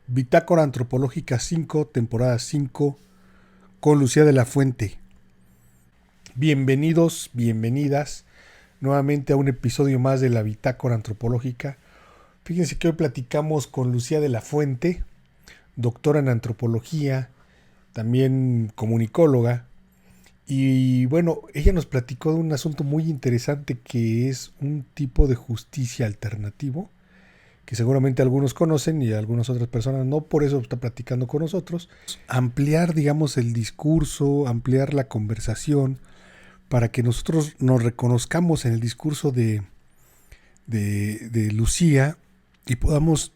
Bitácora Antropológica 5, temporada 5, con Lucía de la Fuente. Bienvenidos, bienvenidas nuevamente a un episodio más de la Bitácora Antropológica. Fíjense que hoy platicamos con Lucía de la Fuente, doctora en antropología, también comunicóloga. Y bueno, ella nos platicó de un asunto muy interesante que es un tipo de justicia alternativo que seguramente algunos conocen y algunas otras personas no, por eso está platicando con nosotros. Ampliar, digamos, el discurso, ampliar la conversación, para que nosotros nos reconozcamos en el discurso de Lucía y podamos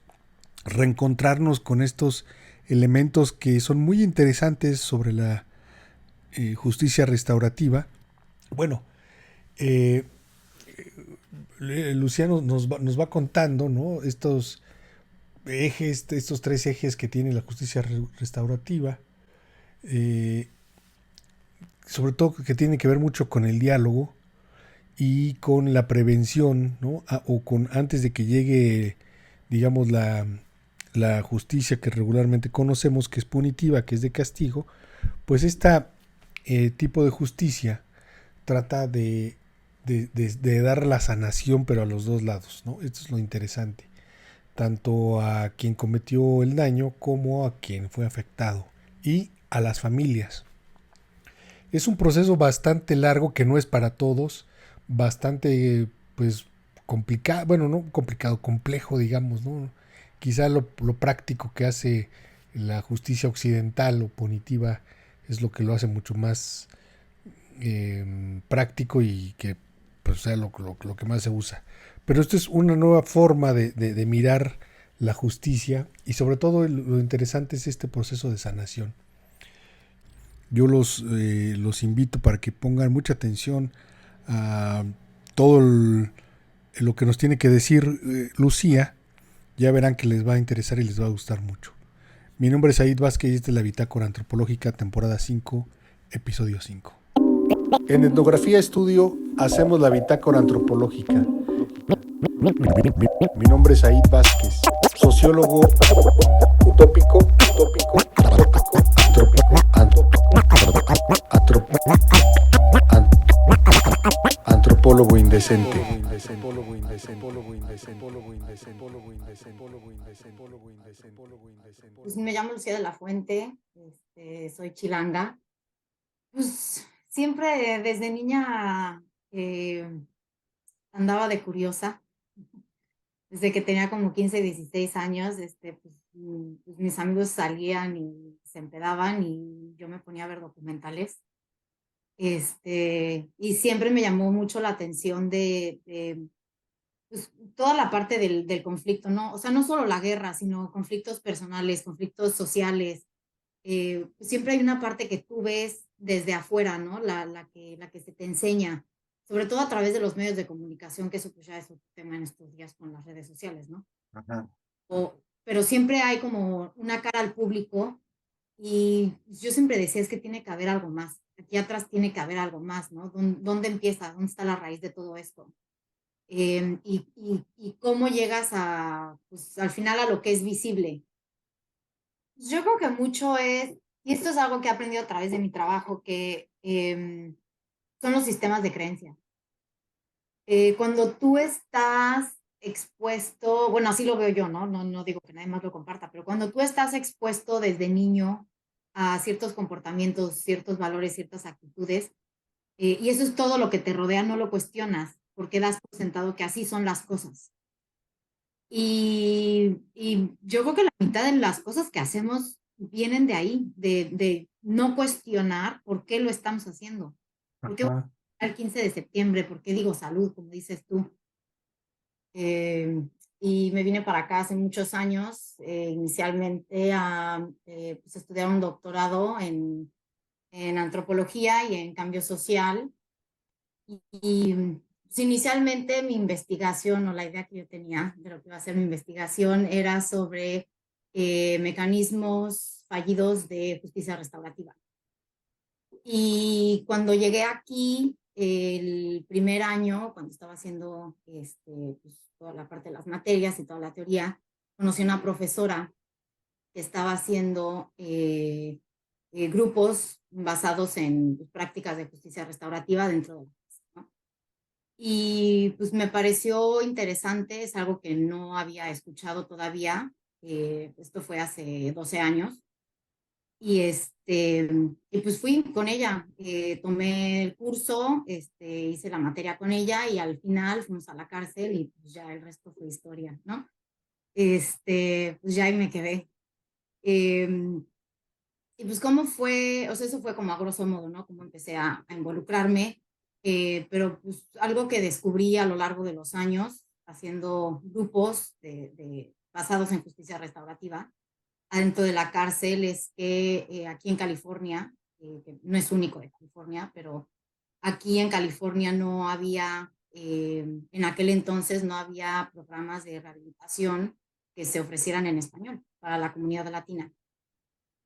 reencontrarnos con estos elementos que son muy interesantes sobre la justicia restaurativa. Bueno, eh, Luciano nos va contando, ¿no? Estos tres ejes que tiene la justicia restaurativa, eh, sobre todo que tiene que ver mucho con el diálogo y con la prevención, ¿no? O con antes de que llegue, digamos, la justicia que regularmente conocemos, que es punitiva, que es de castigo, pues este tipo de justicia trata de dar la sanación, pero a los dos lados, ¿no? Esto es lo interesante, tanto a quien cometió el daño como a quien fue afectado y a las familias. Es un proceso bastante largo que no es para todos, bastante pues complicado, bueno, no complicado, complejo, digamos, ¿no? Quizá lo práctico que hace la justicia occidental o punitiva es lo que lo hace mucho más práctico y que pues sea lo que más se usa. Pero esto es una nueva forma de mirar la justicia y sobre todo lo interesante es este proceso de sanación. Yo los invito para que pongan mucha atención a todo lo que nos tiene que decir Lucía. Ya verán que les va a interesar y les va a gustar mucho. Mi nombre es Said Vázquez y esta es la Bitácora Antropológica, temporada 5, episodio 5. En Etnografía Estudio hacemos la Bitácora Antropológica. Mi nombre es Said Vázquez, sociólogo utópico, antropólogo indecente. Pues me llamo Lucía de la Fuente, soy chilanga. Pues siempre desde niña andaba de curiosa. Desde que tenía como 15, 16 años, pues mis amigos salían y se empedaban y yo me ponía a ver documentales. Y siempre me llamó mucho la atención pues, toda la parte del conflicto, ¿no? O sea, no solo la guerra, sino conflictos personales, conflictos sociales. Siempre hay una parte que tú ves desde afuera, ¿no? La que se te enseña, sobre todo a través de los medios de comunicación, que eso pues ya es un tema en estos días con las redes sociales, ¿no? Ajá. Pero siempre hay como una cara al público y yo siempre decía, es que tiene que haber algo más, aquí atrás tiene que haber algo más, ¿no? ¿Dónde empieza? ¿Dónde está la raíz de todo esto? Y cómo llegas pues, al final a lo que es visible. Yo creo que mucho y esto es algo que he aprendido a través de mi trabajo, que son los sistemas de creencia. Cuando tú estás expuesto, bueno, así lo veo yo, ¿no? No digo que nadie más lo comparta, pero cuando tú estás expuesto desde niño a ciertos comportamientos, ciertos valores, ciertas actitudes, y eso es todo lo que te rodea, no lo cuestionas, porque das por sentado que así son las cosas. Y yo creo que la mitad de las cosas que hacemos vienen de ahí, de no cuestionar por qué lo estamos haciendo. ¿Por qué voy Ajá. el 15 de septiembre? ¿Por qué digo salud, como dices tú? Y me vine para acá hace muchos años, inicialmente a pues estudiar un doctorado en antropología y en cambio social. Y pues, inicialmente mi investigación o la idea que yo tenía de lo que iba a ser mi investigación era sobre mecanismos fallidos de justicia restaurativa. Y cuando llegué aquí, el primer año, cuando estaba haciendo pues, toda la parte de las materias y toda la teoría, conocí a una profesora que estaba haciendo grupos basados en prácticas de justicia restaurativa dentro de la casa, ¿no? Y pues me pareció interesante, es algo que no había escuchado todavía. Esto fue hace 12 años. Y pues fui con ella, tomé el curso, hice la materia con ella y al final fuimos a la cárcel y pues ya el resto fue historia, ¿no? Pues ya ahí me quedé. Eh, y pues cómo fue, o sea, eso fue como a grosso modo, ¿no? Cómo empecé a involucrarme, pero pues algo que descubrí a lo largo de los años haciendo grupos basados en justicia restaurativa adentro de la cárcel es que aquí en California, que no es único de California, pero aquí en California no había, en aquel entonces no había programas de rehabilitación que se ofrecieran en español para la comunidad latina.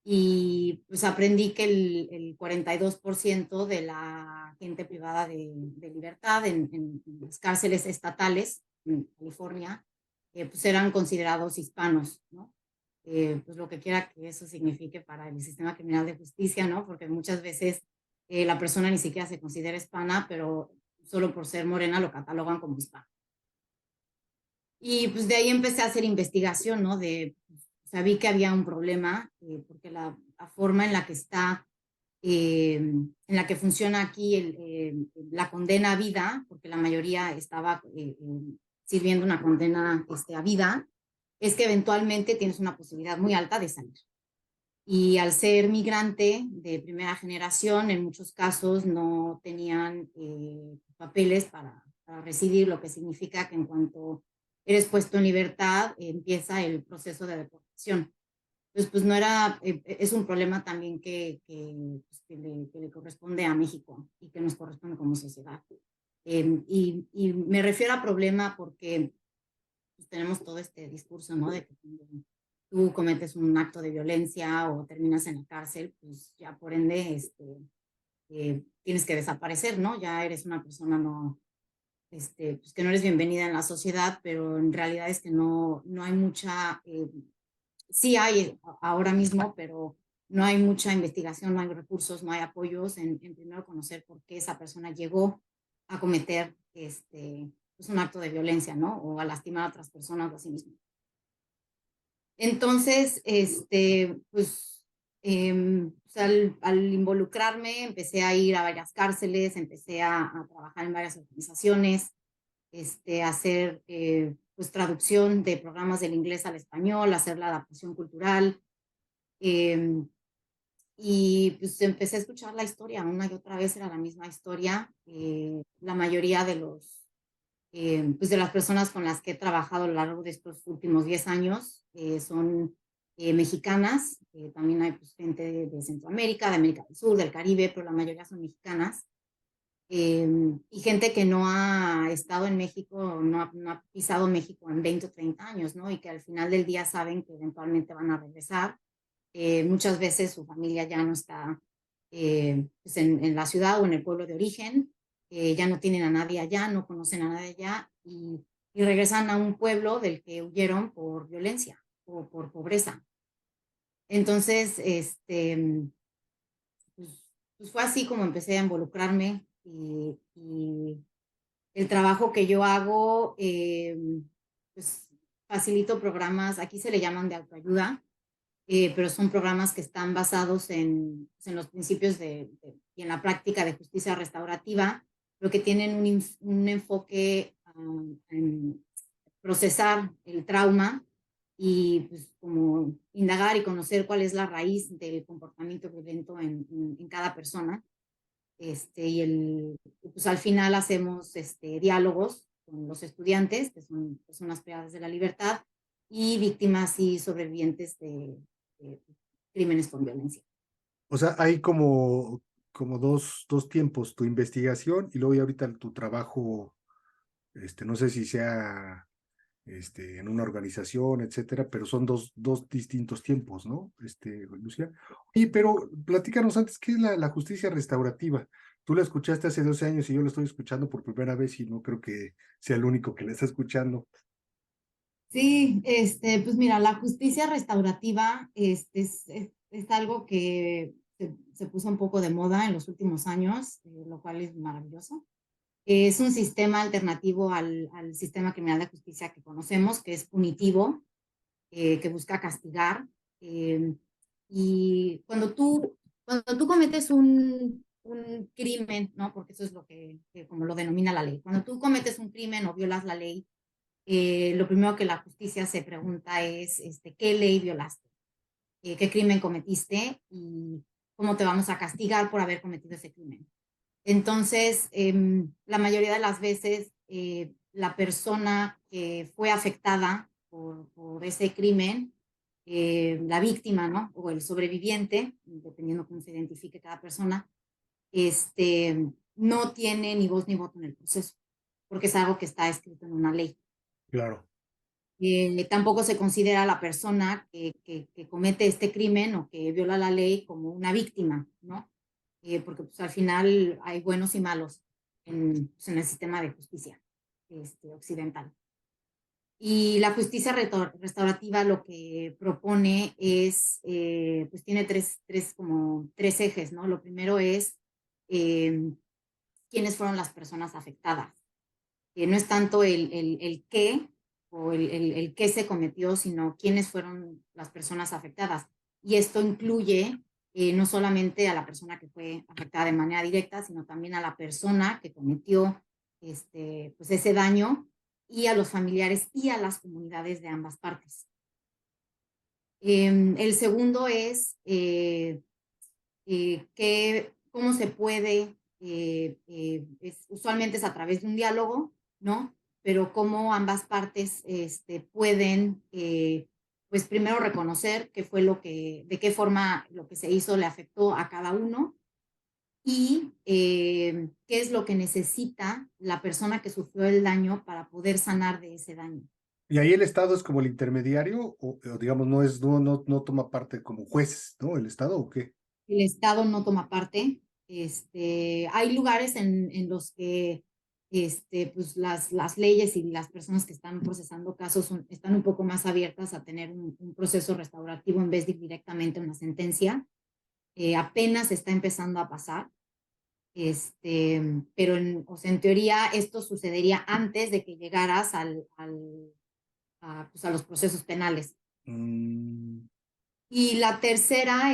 Y pues aprendí que el 42% de la gente privada de libertad en las cárceles estatales en California, pues eran considerados hispanos, ¿no? Pues lo que quiera que eso signifique para el sistema criminal de justicia, ¿no? Porque muchas veces la persona ni siquiera se considera hispana, pero solo por ser morena lo catalogan como hispano. Y pues de ahí empecé a hacer investigación, ¿no? O sea, vi que había un problema, porque la forma en la que está, en la que funciona aquí la condena a vida, porque la mayoría estaba sirviendo una condena a vida, es que eventualmente tienes una posibilidad muy alta de salir. Y al ser migrante de primera generación, en muchos casos no tenían papeles para residir, lo que significa que en cuanto eres puesto en libertad, empieza el proceso de deportación. Entonces, pues no era, es un problema también pues, que le corresponde a México y que nos corresponde como sociedad. Y me refiero a problema porque pues, tenemos todo este discurso, ¿no? De que cuando tú cometes un acto de violencia o terminas en la cárcel, pues ya por ende tienes que desaparecer, ¿no? Ya eres una persona no, pues que no eres bienvenida en la sociedad, pero en realidad es que no hay mucha, sí hay ahora mismo, pero no hay mucha investigación, no hay recursos, no hay apoyos en primero conocer por qué esa persona llegó a cometer pues un acto de violencia, ¿no? O a lastimar a otras personas o a sí mismo. Entonces, pues, al involucrarme, empecé a ir a varias cárceles, empecé a trabajar en varias organizaciones, a hacer pues traducción de programas del inglés al español, hacer la adaptación cultural. eh, y pues empecé a escuchar la historia, una y otra vez era la misma historia. La mayoría de pues de las personas con las que he trabajado a lo largo de estos últimos 10 años son mexicanas. También hay pues, gente de Centroamérica, de América del Sur, del Caribe, pero la mayoría son mexicanas. Y gente que no ha estado en México, no ha pisado México en 20 o 30 años, ¿no? Y que al final del día saben que eventualmente van a regresar. Muchas veces su familia ya no está pues en la ciudad o en el pueblo de origen, ya no tienen a nadie allá, no conocen a nadie allá y regresan a un pueblo del que huyeron por violencia o por pobreza. Entonces, pues fue así como empecé a involucrarme y el trabajo que yo hago, pues facilito programas, aquí se le llaman de autoayuda, pero son programas que están basados pues, en los principios y en la práctica de justicia restaurativa, pero que tienen un enfoque en procesar el trauma y pues como indagar y conocer cuál es la raíz del comportamiento violento en cada persona. Pues al final hacemos diálogos con los estudiantes, que son personas privadas de la libertad, y víctimas y sobrevivientes de crímenes con violencia. O sea, hay como dos tiempos, tu investigación y luego ya ahorita tu trabajo, no sé si sea en una organización, etcétera, pero son dos distintos tiempos, ¿no? Lucía. Y pero platícanos antes, ¿qué es la justicia restaurativa? Tú la escuchaste hace 12 años y yo la estoy escuchando por primera vez y no creo que sea el único que la está escuchando. Sí, pues mira, la justicia restaurativa es algo que se puso un poco de moda en los últimos años, lo cual es maravilloso. Es un sistema alternativo al sistema criminal de justicia que conocemos, que es punitivo, que busca castigar. eh, y cuando tú cometes un crimen, ¿no? Porque eso es lo que como lo denomina la ley. Cuando tú cometes un crimen o violas la ley, lo primero que la justicia se pregunta es, ¿qué ley violaste? ¿Qué crimen cometiste? Y cómo te vamos a castigar por haber cometido ese crimen. Entonces, la mayoría de las veces, la persona que fue afectada por ese crimen, la víctima, ¿no? O el sobreviviente, dependiendo cómo se identifique cada persona, no tiene ni voz ni voto en el proceso, porque es algo que está escrito en una ley. Claro. Tampoco se considera a la persona que comete este crimen o que viola la ley como una víctima, ¿no? Porque pues, al final hay buenos y malos pues, en el sistema de justicia occidental. Y la justicia restaurativa lo que propone es, pues tiene como tres ejes, ¿no? Lo primero es quiénes fueron las personas afectadas. No es tanto el qué o el qué se cometió, sino quiénes fueron las personas afectadas. Y esto incluye no solamente a la persona que fue afectada de manera directa, sino también a la persona que cometió pues ese daño y a los familiares y a las comunidades de ambas partes. El segundo es cómo se puede, usualmente es a través de un diálogo, ¿no? Pero cómo ambas partes pueden, pues primero reconocer qué fue de qué forma lo que se hizo le afectó a cada uno y qué es lo que necesita la persona que sufrió el daño para poder sanar de ese daño. Y ahí el Estado es como el intermediario, o digamos, no toma parte como juez, ¿no? ¿El Estado o qué? El Estado no toma parte. Hay lugares en los que pues las leyes y las personas que están procesando casos están un poco más abiertas a tener un proceso restaurativo en vez de ir directamente a una sentencia. Apenas está empezando a pasar, pero o sea, en teoría esto sucedería antes de que llegaras pues a los procesos penales. Mm, Y la tercera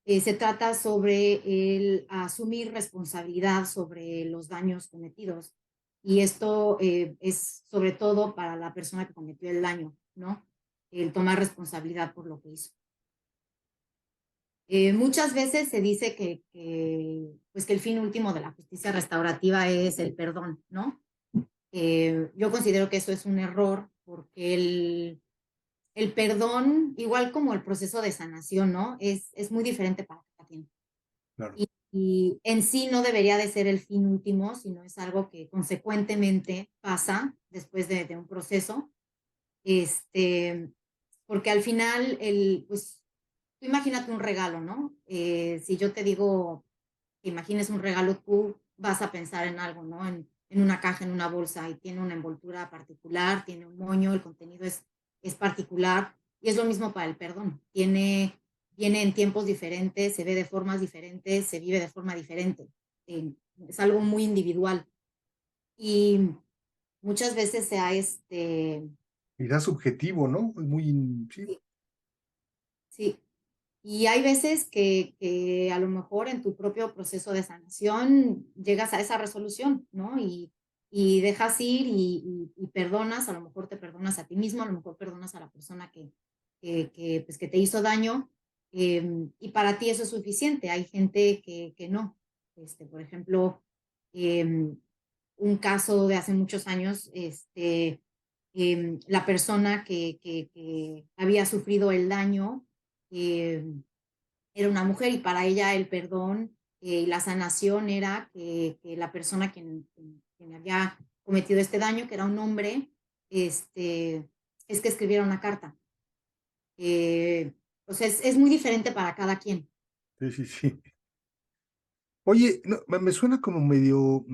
se trata sobre el asumir responsabilidad sobre los daños cometidos. Y esto es sobre todo para la persona que cometió el daño, ¿no? El tomar responsabilidad por lo que hizo. Muchas veces se dice pues que el fin último de la justicia restaurativa es el perdón, ¿no? Yo considero que eso es un error porque el perdón, igual como el proceso de sanación, ¿no? Es muy diferente para cada quien. claro. Y en sí no debería de ser el fin último, sino es algo que consecuentemente pasa después de un proceso. Porque al final, pues, tú imagínate un regalo, ¿no? Si yo te digo que imagines un regalo, tú vas a pensar en algo, ¿no? En una caja, en una bolsa, y tiene una envoltura particular, tiene un moño, el contenido es particular, y es lo mismo para el perdón. Viene en tiempos diferentes, se ve de formas diferentes, se vive de forma diferente. Es algo muy individual. Y muchas veces se ha Y da subjetivo, ¿no? Es muy, sí, sí, sí. Y hay veces que a lo mejor en tu propio proceso de sanación llegas a esa resolución, ¿no? Y dejas ir y perdonas, a lo mejor te perdonas a ti mismo, a lo mejor perdonas a la persona pues, que te hizo daño, y para ti eso es suficiente. Hay gente que no. Por ejemplo, eh, un caso de hace muchos años, la persona que había sufrido el daño, eh, era una mujer y para ella el perdón y la sanación era que la persona quien había cometido este daño, que era un hombre, es que escribiera una carta. O sea, es muy diferente para cada quien. sí, sí, sí. Oye, no, me suena como medio.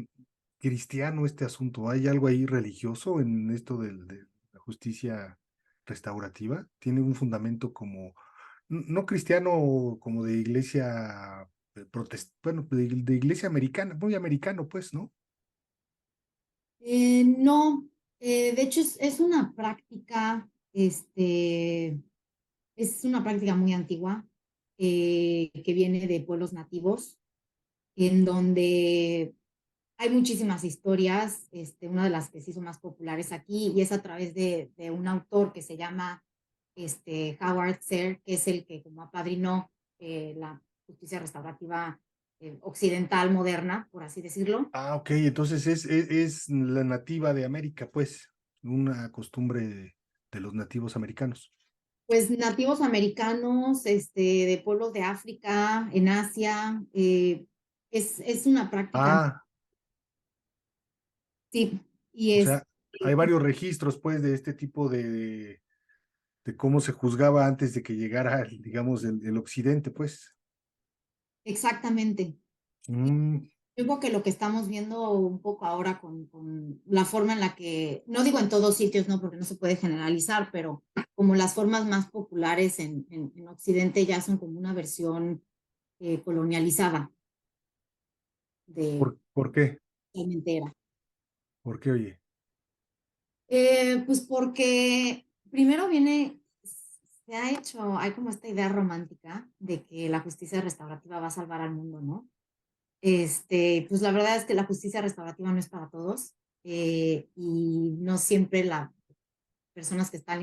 cristiano este asunto. ¿Hay algo ahí religioso en esto de la justicia restaurativa? ¿Tiene un fundamento como, no cristiano, como de iglesia bueno, de iglesia americana, muy americano, pues, ¿no? No, de hecho es una práctica, es una práctica muy antigua que viene de pueblos nativos, en donde hay muchísimas historias, una de las que se hizo más populares aquí, y es a través de un autor que se llama Howard Zehr, que es el que como apadrinó la justicia restaurativa occidental moderna, por así decirlo. Ah, ok, entonces es la nativa de América, pues, una costumbre de los nativos americanos. Pues nativos americanos, de pueblos de África, en Asia, es una práctica, Ah, sí, y o es sea, hay varios registros, pues, de este tipo de cómo se juzgaba antes de que llegara, digamos, el occidente, pues. exactamente. Mm, Yo creo que lo que estamos viendo un poco ahora con la forma en la que, no digo en todos sitios, no, porque no se puede generalizar, pero como las formas más populares en Occidente ya son como una versión colonializada de ¿por qué? realmente era. ¿Por qué, oye? Pues porque primero viene, se ha hecho, hay como esta idea romántica de que la justicia restaurativa va a salvar al mundo, ¿no? Pues la verdad es que la justicia restaurativa no es para todos y no siempre las personas que están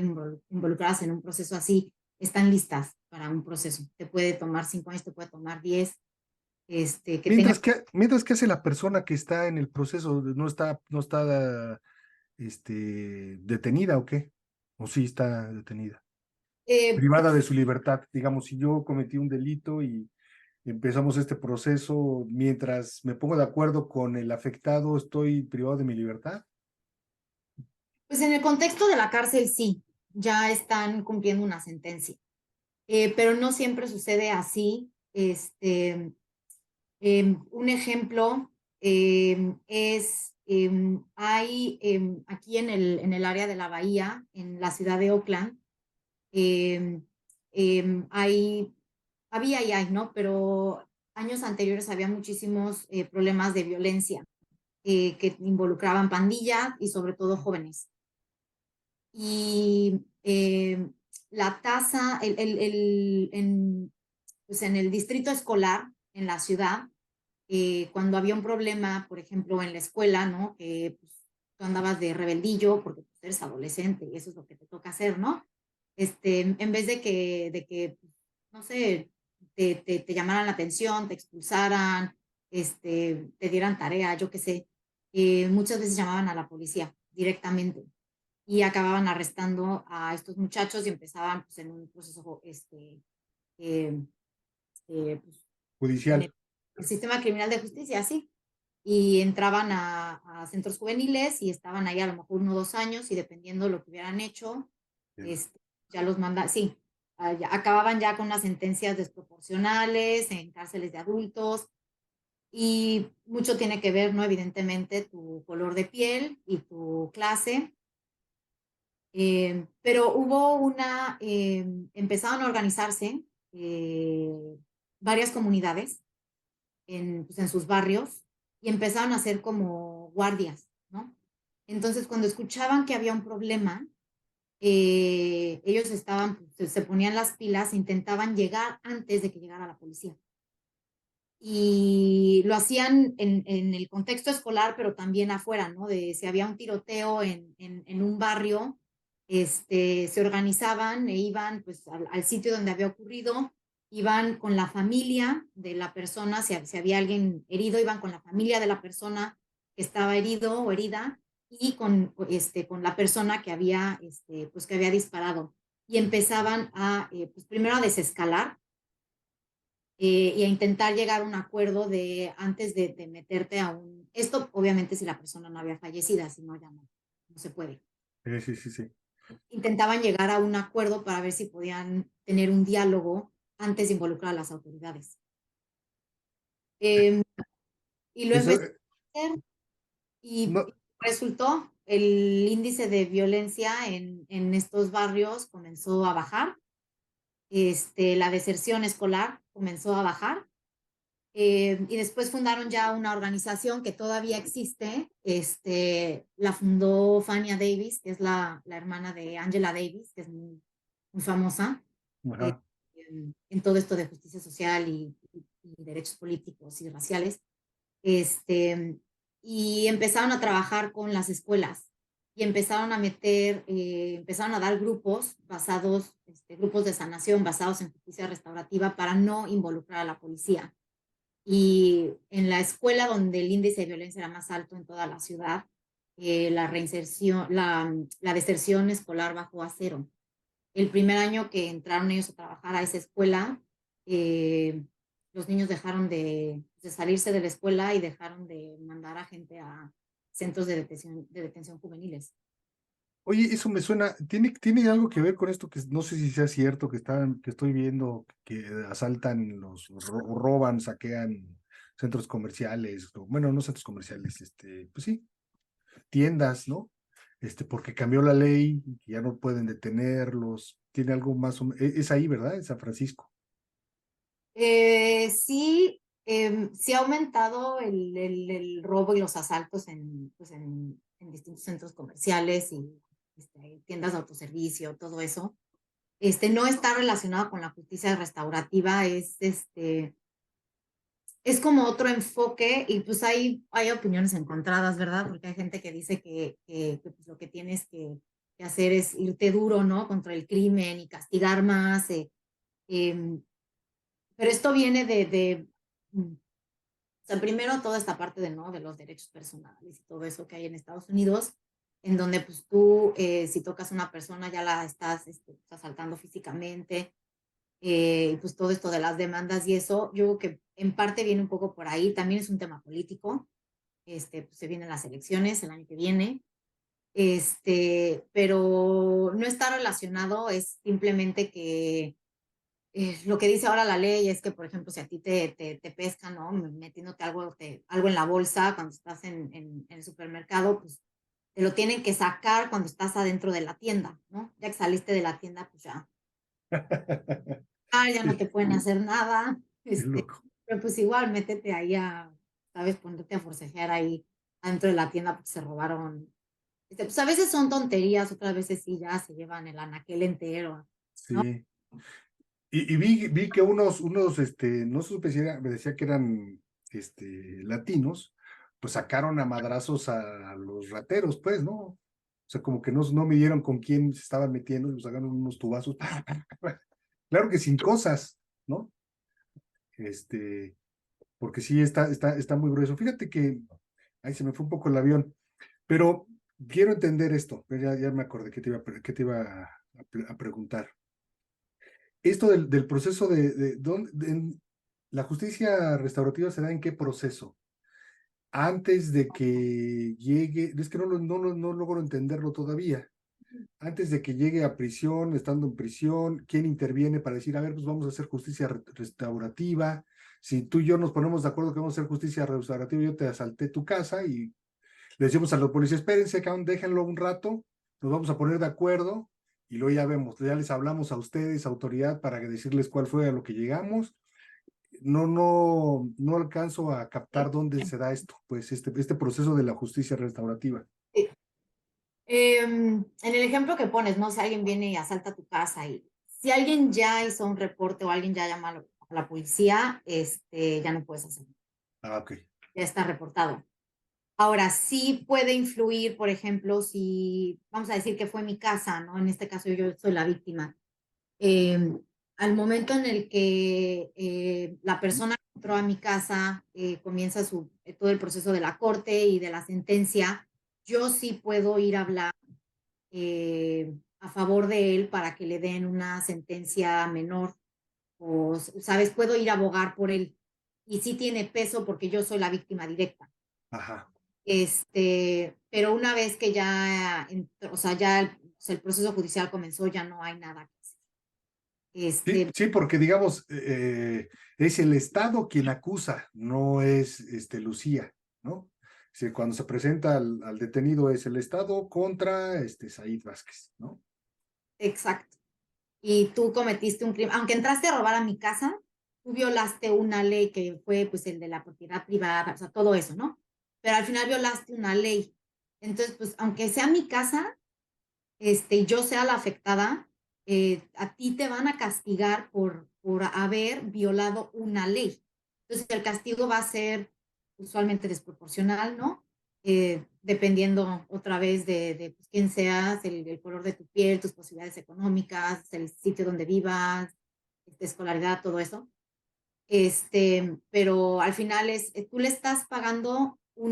involucradas en un proceso así están listas para un proceso. Te puede tomar 5 años, te puede tomar 10, que tenga, Mientras que hace la persona que está en el proceso, no está, detenida o qué? ¿O sí está detenida? Privada de su libertad. Digamos, si yo cometí un delito y empezamos este proceso, mientras me pongo de acuerdo con el afectado, estoy privado de mi libertad. pues en el contexto de la cárcel sí, ya están cumpliendo una sentencia, pero no siempre sucede así. Un ejemplo es, hay aquí en el área de la bahía, en la ciudad de Oakland, eh, hay, había y hay, ¿no? Pero años anteriores había muchísimos problemas de violencia que involucraban pandillas y sobre todo jóvenes. Y la tasa, pues en el distrito escolar, en la ciudad, cuando había un problema, por ejemplo, en la escuela, ¿no? Que pues, tú andabas de rebeldillo porque pues, eres adolescente y eso es lo que te toca hacer, ¿no? En vez de que no sé, te llamaran la atención, te expulsaran, te dieran tarea, yo qué sé, muchas veces llamaban a la policía directamente y acababan arrestando a estos muchachos y empezaban pues, en un proceso eh, pues, en Judicial. el sistema criminal de justicia, sí. Y entraban a centros juveniles y estaban ahí a lo mejor 1 o 2 años y dependiendo de lo que hubieran hecho, Bien. este, ya los mandaban, sí, acababan ya con unas sentencias desproporcionales en cárceles de adultos y mucho tiene que ver, ¿no? Evidentemente, tu color de piel y tu clase. Pero hubo empezaron a organizarse varias comunidades pues, en sus barrios y empezaron a hacer como guardias, ¿no? Entonces, cuando escuchaban que había un problema, ellos estaban, pues, se ponían las pilas, intentaban llegar antes de que llegara la policía. Y lo hacían en el contexto escolar, pero también afuera, ¿no? De si había un tiroteo en un barrio, se organizaban e iban pues al sitio donde había ocurrido, iban con la familia de la persona, si había alguien herido, iban con la familia de la persona que estaba herido o herida y con la persona que había, pues, que había disparado. Y empezaban pues primero a desescalar y a intentar llegar a un acuerdo de antes de meterte a un... Esto obviamente si la persona no había fallecido, si no ya no se puede. Sí, sí, sí. Intentaban llegar a un acuerdo para ver si podían tener un diálogo antes de involucrar a las autoridades. Eh, y lo Eso, empezó a hacer, Y No, resultó, el índice de violencia en estos barrios comenzó a bajar, la deserción escolar comenzó a bajar. Y después fundaron ya una organización que todavía existe, la fundó Fania Davis, que es la hermana de Angela Davis, que es muy famosa eh, ajá. en todo esto de justicia social y derechos políticos y raciales. Este, y empezaron a trabajar con las escuelas y empezaron a meter, empezaron a dar grupos basados, grupos de sanación basados en justicia restaurativa para no involucrar a la policía. Y en la escuela donde el índice de violencia era más alto en toda la ciudad, la reinserción, la deserción escolar bajó a cero. El primer año que entraron ellos a trabajar a esa escuela, eh, los niños dejaron de salirse de la escuela y dejaron de mandar a gente a centros de detención juveniles. Oye, eso me suena, ¿tiene algo que ver con esto que no sé si sea cierto, que estoy viendo que asaltan roban, saquean centros comerciales, bueno, no centros comerciales, pues sí, tiendas, ¿no? Porque cambió la ley, que ya no pueden detenerlos, tiene algo más es ahí, ¿verdad? En San Francisco. Sí, sí ha aumentado el robo y los asaltos pues en distintos centros comerciales y tiendas de autoservicio, todo eso. No está relacionado con la justicia restaurativa, es como otro enfoque y pues hay opiniones encontradas, ¿verdad? Porque hay gente que dice que pues, lo que tienes que hacer es irte duro, ¿no? Contra el crimen y castigar más. Em, pero esto viene o sea, primero toda esta parte ¿no? de los derechos personales y todo eso que hay en Estados Unidos, en donde pues tú, si tocas a una persona, ya la estás asaltando físicamente, y pues todo esto de las demandas y eso, yo creo que en parte viene un poco por ahí, también es un tema político, pues se vienen las elecciones el año que viene, pero no está relacionado, es simplemente que lo que dice ahora la ley es que, por ejemplo, si a ti te pescan, ¿no? Metiéndote algo en la bolsa cuando estás en el supermercado, pues te lo tienen que sacar cuando estás adentro de la tienda, ¿no? Ya que saliste de la tienda, pues ya no te pueden hacer nada, Qué loco. pero pues igual métete ahí ¿sabes? Ponerte a forcejear ahí adentro de la tienda porque se robaron. Pues a veces son tonterías, otras veces sí ya se llevan el anaquel entero, ¿no? Sí. Y vi que unos, no supe si me decía que eran, latinos, pues sacaron a madrazos a los rateros, pues, ¿no? O sea, como que no midieron con quién se estaban metiendo, los sacaron unos tubazos, claro que sin cosas, ¿no? Este, porque sí está muy grueso. Fíjate que, ahí se me fue un poco el avión, pero quiero entender esto, ya me acordé que te iba a preguntar. Esto del proceso la justicia restaurativa se da en qué proceso? Antes de que llegue, es que no logro entenderlo todavía. Antes de que llegue a prisión, estando en prisión, ¿quién interviene para decir, a ver, pues vamos a hacer justicia restaurativa? Si tú y yo nos ponemos de acuerdo que vamos a hacer justicia restaurativa, yo te asalté tu casa y le decimos a los policías, espérense, cabrón, déjenlo un rato, nos vamos a poner de acuerdo y luego ya vemos, ya les hablamos a ustedes, autoridad, para decirles cuál fue a lo que llegamos. No alcanzo a captar dónde se da esto, pues este proceso de la justicia restaurativa. En el ejemplo que pones, ¿no? Si alguien viene y asalta tu casa y si alguien ya hizo un reporte o alguien ya llama a la policía, ya no puedes hacerlo, Ah, ok. ya está reportado. Ahora, sí puede influir, por ejemplo, si vamos a decir que fue mi casa, ¿no? En este caso yo soy la víctima. Eh, Al momento en el que la persona que entró a mi casa comienza todo el proceso de la corte y de la sentencia, yo sí puedo ir a hablar a favor de él para que le den una sentencia menor o, sabes, puedo ir a abogar por él y sí tiene peso porque yo soy la víctima directa. Ajá. Pero una vez que ya, o sea, ya el proceso judicial comenzó, ya no hay nada que hacer. Sí, sí, porque digamos, es el Estado quien acusa, no es Lucía, ¿no? Si cuando se presenta al detenido es el Estado contra Said Vázquez, ¿no? Exacto. Y tú cometiste un crimen, aunque entraste a robar a mi casa, tú violaste una ley que fue pues el de la propiedad privada, o sea, todo eso, ¿no? Pero al final violaste una ley. Entonces, pues aunque sea mi casa, yo sea la afectada, a ti te van a castigar por haber violado una ley. Entonces, el castigo va a ser usualmente desproporcional, ¿no? Dependiendo otra vez de pues, quién seas, el color de tu piel, tus posibilidades económicas, el sitio donde vivas, escolaridad, todo eso. Pero al final tú le estás pagando tú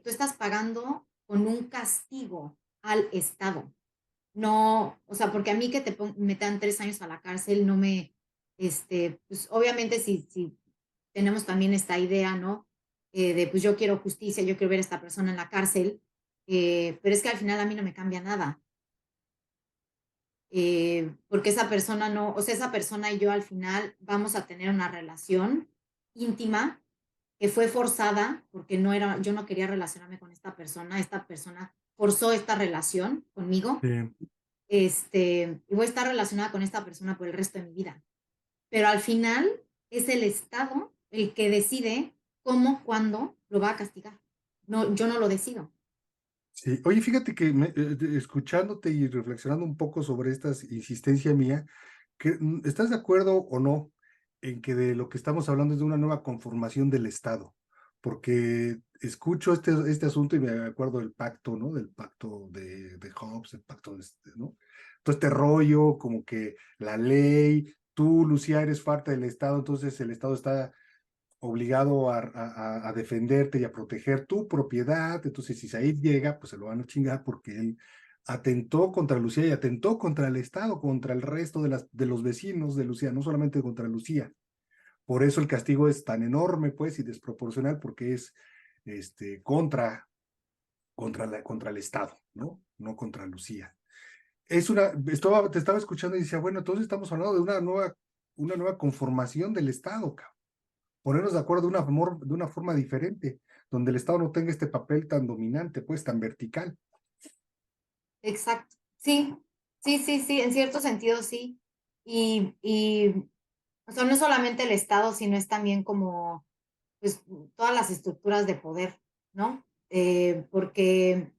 estás pagando con un castigo al Estado. No, o sea, porque a mí que te metan 3 años a la cárcel, no me, pues obviamente si tenemos también esta idea, ¿no? De pues yo quiero justicia, yo quiero ver a esta persona en la cárcel, pero es que al final a mí no me cambia nada. Porque esa persona no, o sea, esa persona y yo al final vamos a tener una relación íntima que fue forzada porque yo no quería relacionarme con esta persona forzó esta relación conmigo, Sí. y voy a estar relacionada con esta persona por el resto de mi vida. Pero al final es el Estado el que decide cómo, cuándo lo va a castigar. No, yo no lo decido. Sí, oye, fíjate que escuchándote y reflexionando un poco sobre esta insistencia mía, ¿estás de acuerdo o no en que de lo que estamos hablando es de una nueva conformación del Estado? Porque escucho este asunto y me acuerdo del pacto, ¿no? Del pacto de Hobbes, el pacto ¿no? Todo este rollo, como que la ley, tú, Lucía, eres parte del Estado, entonces el Estado está obligado a defenderte y a proteger tu propiedad. Entonces, si Said llega, pues se lo van a chingar porque él atentó contra Lucía y atentó contra el Estado, contra el resto de los vecinos de Lucía, no solamente contra Lucía. Por eso el castigo es tan enorme, pues, y desproporcional, porque es contra el Estado, ¿no? No contra Lucía. Te estaba escuchando y decía, bueno, entonces estamos hablando de una nueva conformación del Estado, cabrón. Ponernos de acuerdo de una forma diferente, donde el Estado no tenga este papel tan dominante, pues tan vertical. Exacto. Sí, sí, sí, sí, en cierto sentido sí. Y o sea, no es solamente el Estado, sino es también como pues, todas las estructuras de poder, ¿no? Porque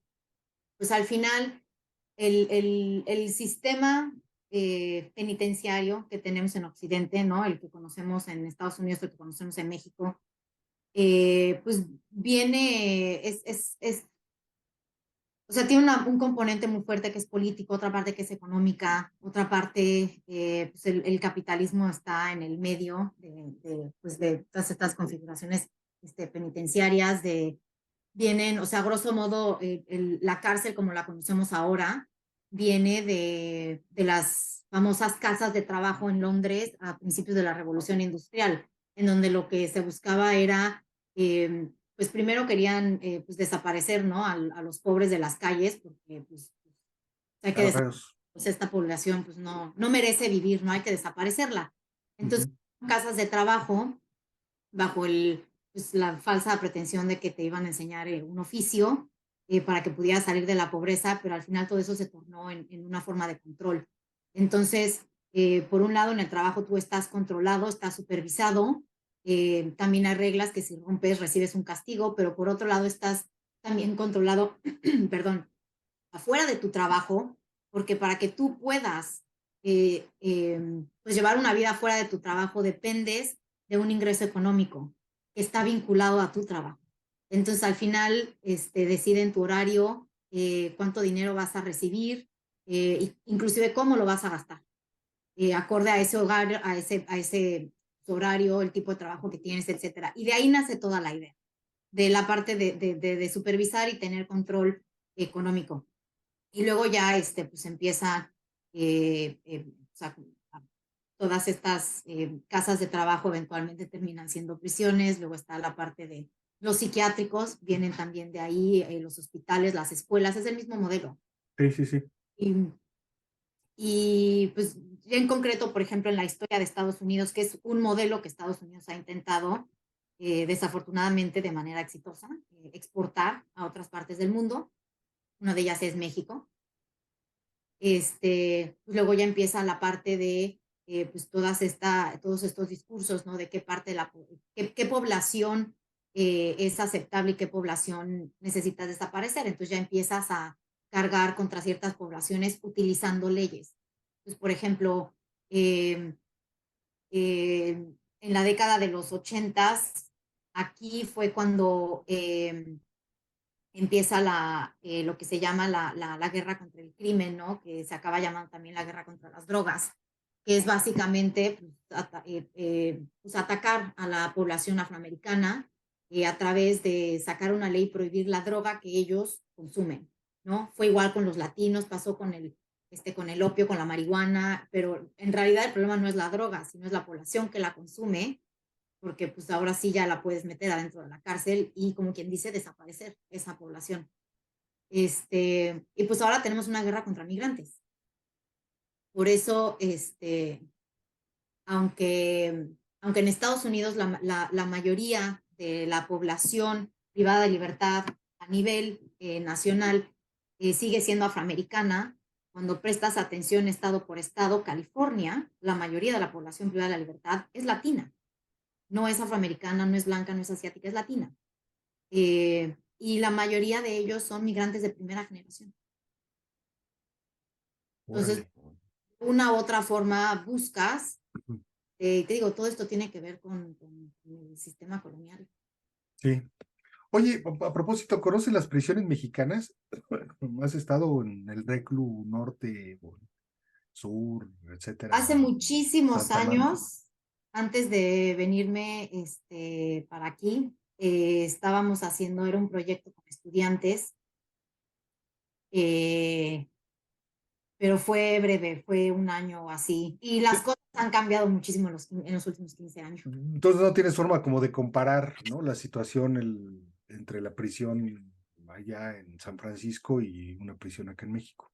pues al final el sistema penitenciario que tenemos en Occidente, ¿no? El que conocemos en Estados Unidos, el que conocemos en México, pues viene, o sea, tiene un componente muy fuerte que es político, otra parte que es económica, otra parte, pues el capitalismo está en el medio pues de todas estas configuraciones penitenciarias, vienen, o sea, grosso modo, la cárcel como la conocemos ahora, viene de las famosas casas de trabajo en Londres a principios de la Revolución Industrial, en donde lo que se buscaba era pues primero querían pues desaparecer, ¿no? A los pobres de las calles, porque pues hay que Claro. pues, esta población pues no merece vivir, no hay que desaparecerla. Entonces, casas de trabajo bajo pues, la falsa pretensión de que te iban a enseñar un oficio para que pudieras salir de la pobreza, pero al final todo eso se tornó en una forma de control. Entonces, por un lado, en el trabajo tú estás controlado, estás supervisado, también hay reglas que si rompes recibes un castigo, pero por otro lado estás también controlado, perdón, afuera de tu trabajo, porque para que tú puedas pues llevar una vida fuera de tu trabajo dependes de un ingreso económico que está vinculado a tu trabajo. Entonces al final deciden tu horario, cuánto dinero vas a recibir, inclusive cómo lo vas a gastar, acorde a ese hogar, a ese horario, el tipo de trabajo que tienes, etcétera. Y de ahí nace toda la idea, de la parte de supervisar y tener control económico. Y luego ya pues empieza, o sea, todas estas casas de trabajo eventualmente terminan siendo prisiones, luego está la parte de los psiquiátricos, vienen también de ahí, los hospitales, las escuelas, es el mismo modelo. Sí, sí, sí. Y, y pues en concreto, por ejemplo, en la historia de Estados Unidos, que es un modelo que Estados Unidos ha intentado, desafortunadamente de manera exitosa, exportar a otras partes del mundo. Una de ellas es México. Pues luego ya empieza la parte de pues todos estos discursos, ¿no? De qué parte de qué población es aceptable y qué población necesita desaparecer. Entonces ya empiezas a cargar contra ciertas poblaciones utilizando leyes. Pues, por ejemplo, en la década de los 80s, aquí fue cuando empieza lo que se llama la guerra contra el crimen, ¿no? Que se acaba llamando también la guerra contra las drogas, que es básicamente pues, atacar a la población afroamericana a través de sacar una ley y prohibir la droga que ellos consumen, ¿no? Fue igual con los latinos, pasó con el opio, con la marihuana, pero en realidad el problema no es la droga, sino es la población que la consume, porque pues ahora sí ya la puedes meter adentro de la cárcel y, como quien dice, desaparecer esa población. Y pues ahora tenemos una guerra contra migrantes. Por eso, aunque en Estados Unidos la mayoría de la población privada de libertad a nivel nacional sigue siendo afroamericana, cuando prestas atención estado por estado, California, la mayoría de la población privada de la libertad es latina. No es afroamericana, no es blanca, no es asiática, es latina. Y la mayoría de ellos son migrantes de primera generación. Entonces, una u otra forma buscas, te digo, todo esto tiene que ver con el sistema colonial. Sí. Oye, a propósito, ¿conoces las prisiones mexicanas? ¿Has estado en el Reclu Norte, o Sur, etcétera? Hace muchísimos Santa Marta. años, antes de venirme para aquí, estábamos haciendo, era un proyecto con estudiantes, pero fue breve, fue un año así. Y las cosas han cambiado muchísimo en los últimos 15 años. Entonces no tienes forma como de comparar, ¿no? La situación entre la prisión allá en San Francisco y una prisión acá en México,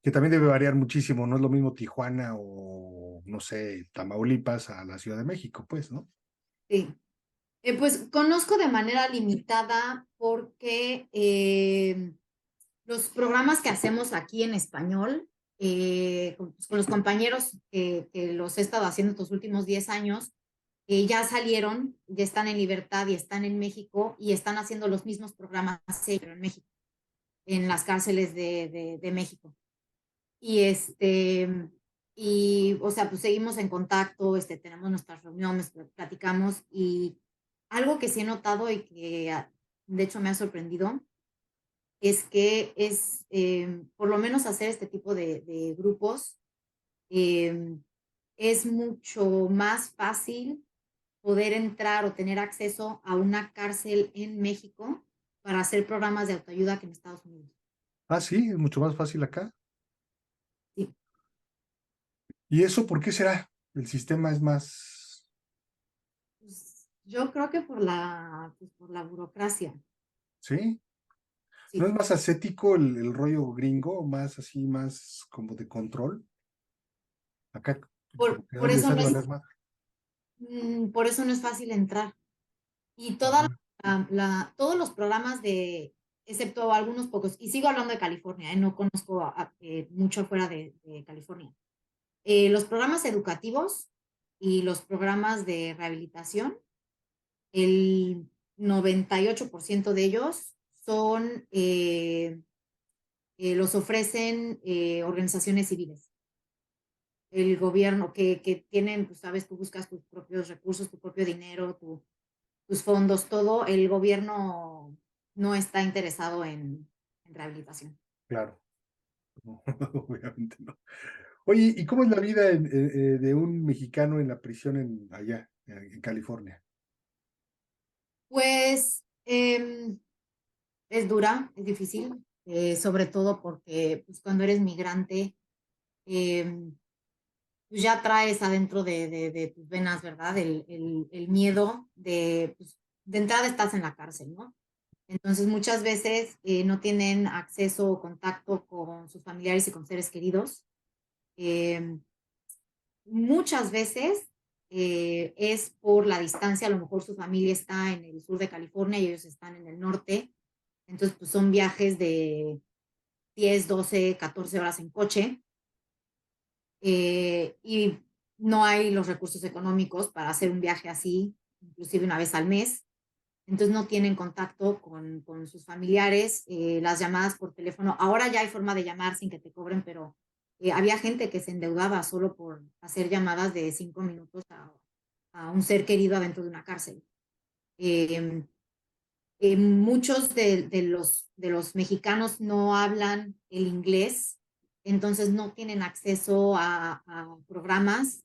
que también debe variar muchísimo, no es lo mismo Tijuana o, no sé, Tamaulipas a la Ciudad de México, pues, ¿no? Sí. Pues conozco de manera limitada porque los programas que hacemos aquí en español, con los compañeros que los he estado haciendo estos últimos 10 años, ya salieron, ya están en libertad y están en México y están haciendo los mismos programas pero en México, en las cárceles de México. Y o sea, pues seguimos en contacto, tenemos nuestras reuniones, platicamos, y algo que sí he notado y que de hecho me ha sorprendido es que por lo menos hacer este tipo de grupos, es mucho más fácil poder entrar o tener acceso a una cárcel en México para hacer programas de autoayuda que en Estados Unidos. Ah, sí, es mucho más fácil acá. Sí. ¿Y eso por qué será? El sistema es más... Pues, yo creo que por la burocracia. ¿Sí? Sí. ¿No es más ascético el rollo gringo, más así, más como de control? Acá como que Por les eso ha no de es, valer más. por eso no es fácil entrar. Y Ajá. todos los programas excepto algunos pocos, y sigo hablando de California, no conozco mucho fuera de California. Los programas educativos y los programas de rehabilitación, el 98% de ellos los ofrecen organizaciones civiles. El gobierno que tienen, pues sabes, tú buscas tus propios recursos, tu propio dinero, tus fondos, todo. El gobierno no está interesado en rehabilitación. Claro, no, obviamente no. Oye, ¿y cómo es la vida de un mexicano en la prisión allá, en California? Pues es dura, es difícil, sobre todo porque pues, cuando eres migrante, pues ya traes adentro de tus venas, ¿verdad? El miedo pues, de entrada estás en la cárcel, ¿no? Entonces muchas veces no tienen acceso o contacto con sus familiares y con seres queridos. Muchas veces es por la distancia. A lo mejor su familia está en el sur de California y ellos están en el norte. Entonces, pues son viajes de 10, 12, 14 horas en coche. Y no hay los recursos económicos para hacer un viaje así, inclusive una vez al mes. Entonces no tienen contacto con sus familiares. Las llamadas por teléfono, ahora ya hay forma de llamar sin que te cobren, pero había gente que se endeudaba solo por hacer llamadas de 5 minutos a un ser querido adentro de una cárcel. Muchos de los mexicanos no hablan el inglés, entonces no tienen acceso a programas,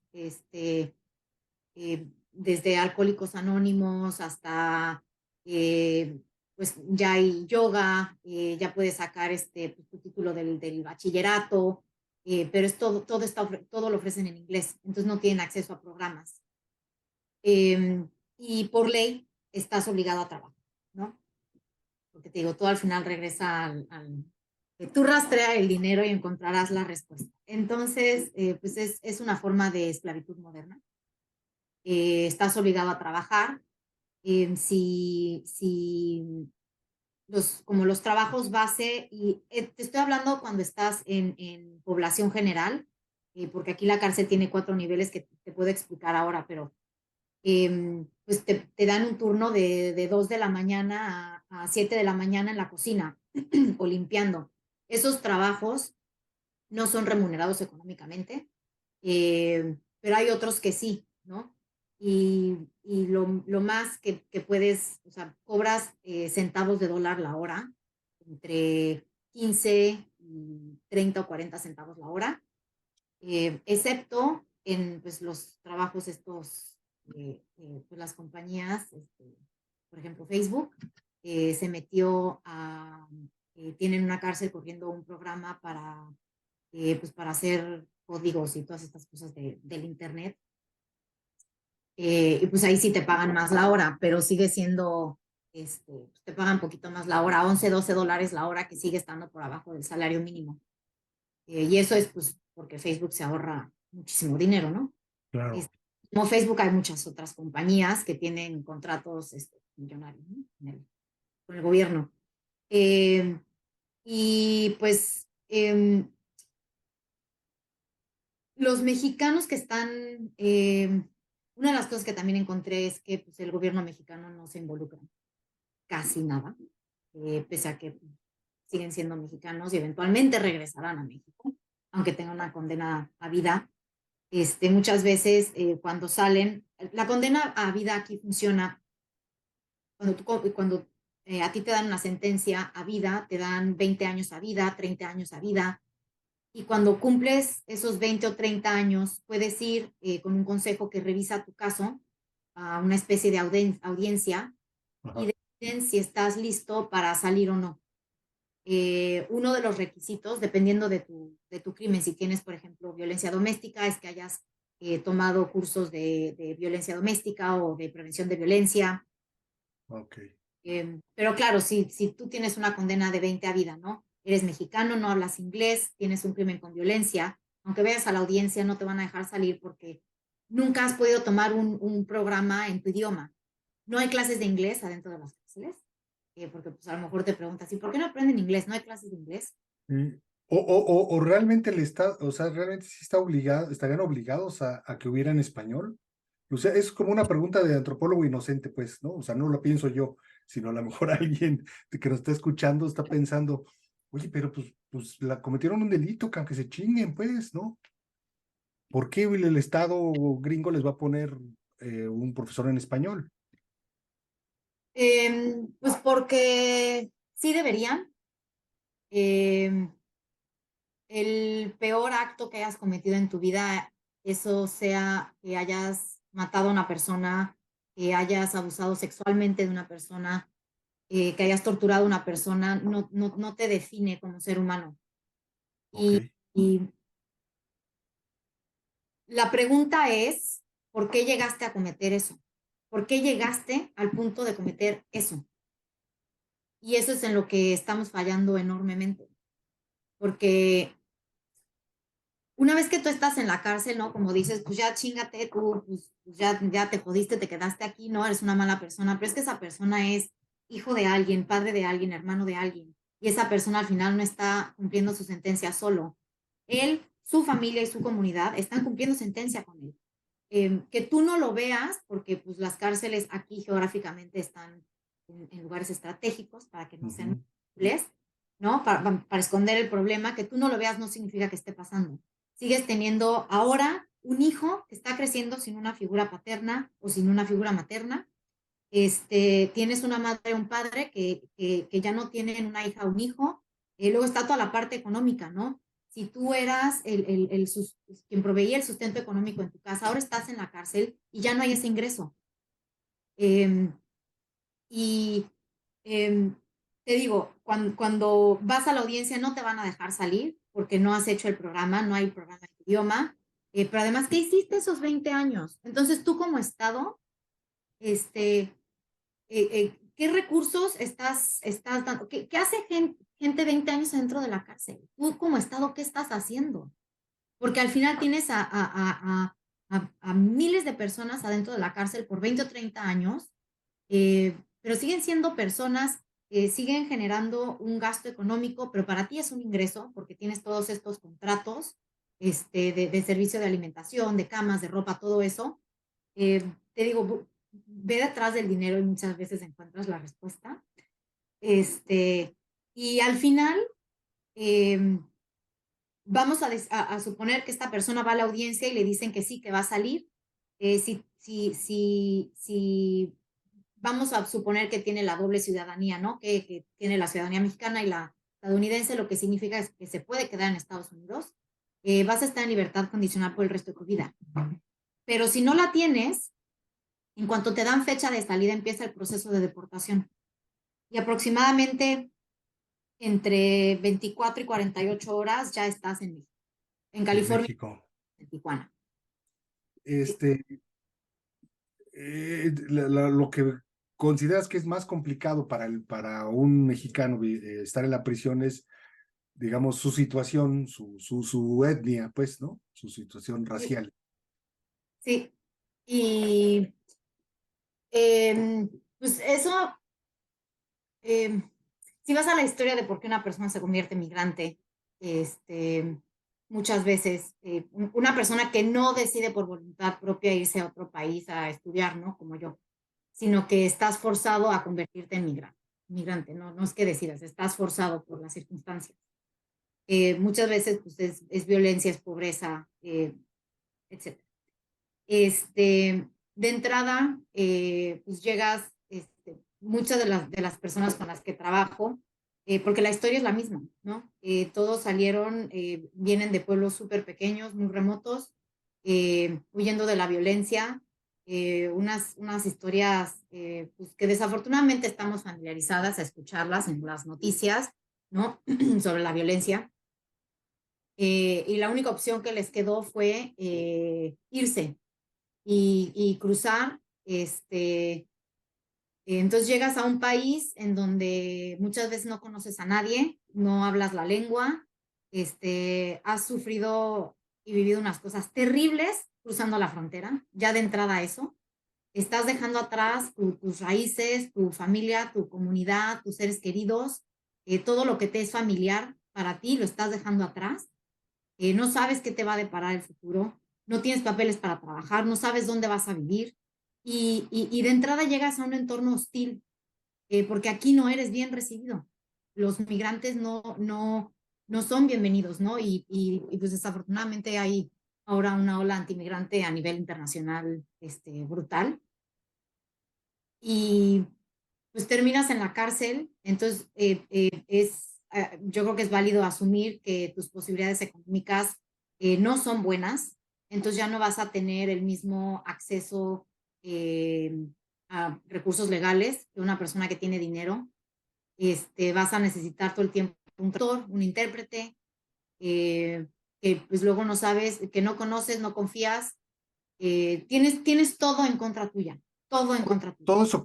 desde Alcohólicos Anónimos hasta, pues ya hay yoga, ya puedes sacar pues, tu título del bachillerato, pero es todo lo ofrecen en inglés, entonces no tienen acceso a programas. Y por ley estás obligado a trabajar, ¿no? Porque te digo, todo al final regresa que tú rastrea el dinero y encontrarás la respuesta. Entonces, pues es una forma de esclavitud moderna. Estás obligado a trabajar. Si como los trabajos base, y te estoy hablando cuando estás en población general, porque aquí la cárcel tiene 4 niveles que te puedo explicar ahora, pero pues te dan un turno de 2 de la mañana a 7 de la mañana en la cocina o limpiando. Esos trabajos no son remunerados económicamente, pero hay otros que sí, ¿no? Y lo más que puedes, o sea, cobras centavos de dólar la hora, entre 15 y 30 o 40 centavos la hora, excepto en pues, los trabajos estos, pues, las compañías, por ejemplo, Facebook, se metió tienen una cárcel corriendo un programa pues, para hacer códigos y todas estas cosas del Internet. Y pues ahí sí te pagan más la hora, pero sigue siendo, pues, te pagan un poquito más la hora, 11, 12 dólares la hora, que sigue estando por abajo del salario mínimo. Y eso es pues porque Facebook se ahorra muchísimo dinero, ¿no? Claro. Como Facebook hay muchas otras compañías que tienen contratos millonarios, ¿no? Con el gobierno. Y pues los mexicanos que están, una de las cosas que también encontré es que pues, el gobierno mexicano no se involucra casi nada, pese a que siguen siendo mexicanos y eventualmente regresarán a México, aunque tengan una condena a vida. Muchas veces cuando salen, la condena a vida aquí funciona cuando a ti te dan una sentencia a vida, te dan 20 años a vida, 30 años a vida, y cuando cumples esos 20 o 30 años, puedes ir con un consejo que revisa tu caso a una especie de audiencia y Ajá. deciden si estás listo para salir o no. Uno de los requisitos, dependiendo de tu crimen, si tienes, por ejemplo, violencia doméstica, es que hayas tomado cursos de violencia doméstica o de prevención de violencia. Ok. Pero claro, si tú tienes una condena de 20 a vida, ¿no? Eres mexicano, no hablas inglés, tienes un crimen con violencia, aunque vayas a la audiencia no te van a dejar salir porque nunca has podido tomar un programa en tu idioma. No hay clases de inglés adentro de las cárceles, porque pues a lo mejor te preguntas, ¿y por qué no aprenden inglés? ¿No hay clases de inglés? Sí. O realmente el Estado, o sea, realmente sí está obligado, estarían obligados a que hubiera en español. O sea, es como una pregunta de antropólogo inocente, pues, ¿no? O sea, no lo pienso yo, sino a lo mejor alguien que nos está escuchando está pensando, oye, pero pues la cometieron un delito, que aunque se chinguen, pues, ¿no? ¿Por qué el Estado gringo les va a poner un profesor en español? Pues porque sí deberían. Eh, el peor acto que hayas cometido en tu vida, eso sea que hayas matado a una persona, que hayas abusado sexualmente de una persona, que hayas torturado a una persona, no te define como ser humano. Ok, Y la pregunta es, ¿por qué llegaste a cometer eso? ¿Por qué llegaste al punto de cometer eso? Y eso es en lo que estamos fallando enormemente, porque una vez que tú estás en la cárcel, ¿no? Como dices, pues ya chíngate, tú pues ya te jodiste, te quedaste aquí, ¿no? Eres una mala persona, pero es que esa persona es hijo de alguien, padre de alguien, hermano de alguien, y esa persona al final no está cumpliendo su sentencia solo. Él, su familia y su comunidad están cumpliendo sentencia con él. Que tú no lo veas, porque pues las cárceles aquí geográficamente están en lugares estratégicos para que no sean visibles, ¿no? Para esconder el problema, que tú no lo veas no significa que esté pasando. Sigues teniendo ahora un hijo que está creciendo sin una figura paterna o sin una figura materna. Tienes una madre o un padre que ya no tienen una hija o un hijo. Luego está toda la parte económica, ¿no? Si tú eras quien proveía el sustento económico en tu casa, ahora estás en la cárcel y ya no hay ese ingreso. Eh, y eh, te digo, cuando vas a la audiencia no te van a dejar salir porque no has hecho el programa, no hay programa de idioma. Pero además, ¿qué hiciste esos 20 años? Entonces tú como Estado, ¿qué recursos estás dando? ¿Qué hace gente 20 años dentro de la cárcel? Tú como Estado, ¿qué estás haciendo? Porque al final tienes a miles de personas adentro de la cárcel por 20 o 30 años, pero siguen siendo personas, siguen generando un gasto económico, pero para ti es un ingreso porque tienes todos estos contratos de servicio de alimentación, de camas, de ropa, todo eso. Te digo, ve detrás del dinero y muchas veces encuentras la respuesta. Y al final, vamos a suponer que esta persona va a la audiencia y le dicen que sí, que va a salir. Si vamos a suponer que tiene la doble ciudadanía, ¿no? Que tiene la ciudadanía mexicana y la estadounidense, lo que significa es que se puede quedar en Estados Unidos. Vas a estar en libertad condicional por el resto de tu vida. Pero si no la tienes, en cuanto te dan fecha de salida, empieza el proceso de deportación. Y aproximadamente entre 24 y 48 horas ya estás en México. En California, México. en Tijuana. Este, lo que consideras que es más complicado para un mexicano estar en la prisión es, digamos, su situación, su etnia, pues, ¿no? Su situación racial. Sí. Y pues eso, si vas a la historia de por qué una persona se convierte en migrante, muchas veces una persona que no decide por voluntad propia irse a otro país a estudiar, ¿no? Como yo, sino que estás forzado a convertirte en migrante, ¿no? No es que decidas, estás forzado por las circunstancias. Muchas veces pues, es violencia, es pobreza, etc. De entrada, pues llegas, muchas de las personas con las que trabajo, porque la historia es la misma, ¿no? Todos salieron, vienen de pueblos súper pequeños, muy remotos, huyendo de la violencia, unas historias pues que desafortunadamente estamos familiarizadas a escucharlas en las noticias, ¿no? Sobre la violencia. Y la única opción que les quedó fue irse y cruzar. Entonces llegas a un país en donde muchas veces no conoces a nadie, no hablas la lengua, has sufrido y vivido unas cosas terribles cruzando la frontera, ya de entrada eso. Estás dejando atrás tus raíces, tu familia, tu comunidad, tus seres queridos, todo lo que te es familiar para ti lo estás dejando atrás. No sabes qué te va a deparar el futuro, no tienes papeles para trabajar, no sabes dónde vas a vivir y de entrada llegas a un entorno hostil, porque aquí no eres bien recibido. Los migrantes no son bienvenidos, ¿no? Pues desafortunadamente hay ahora una ola antimigrante a nivel internacional brutal. Y pues terminas en la cárcel, entonces yo creo que es válido asumir que tus posibilidades económicas no son buenas, entonces ya no vas a tener el mismo acceso a recursos legales que una persona que tiene dinero. Vas a necesitar todo el tiempo un traductor, un intérprete, que pues luego no sabes, que no conoces, no confías, tienes todo en contra tuya, todo en contra tuya. Todo eso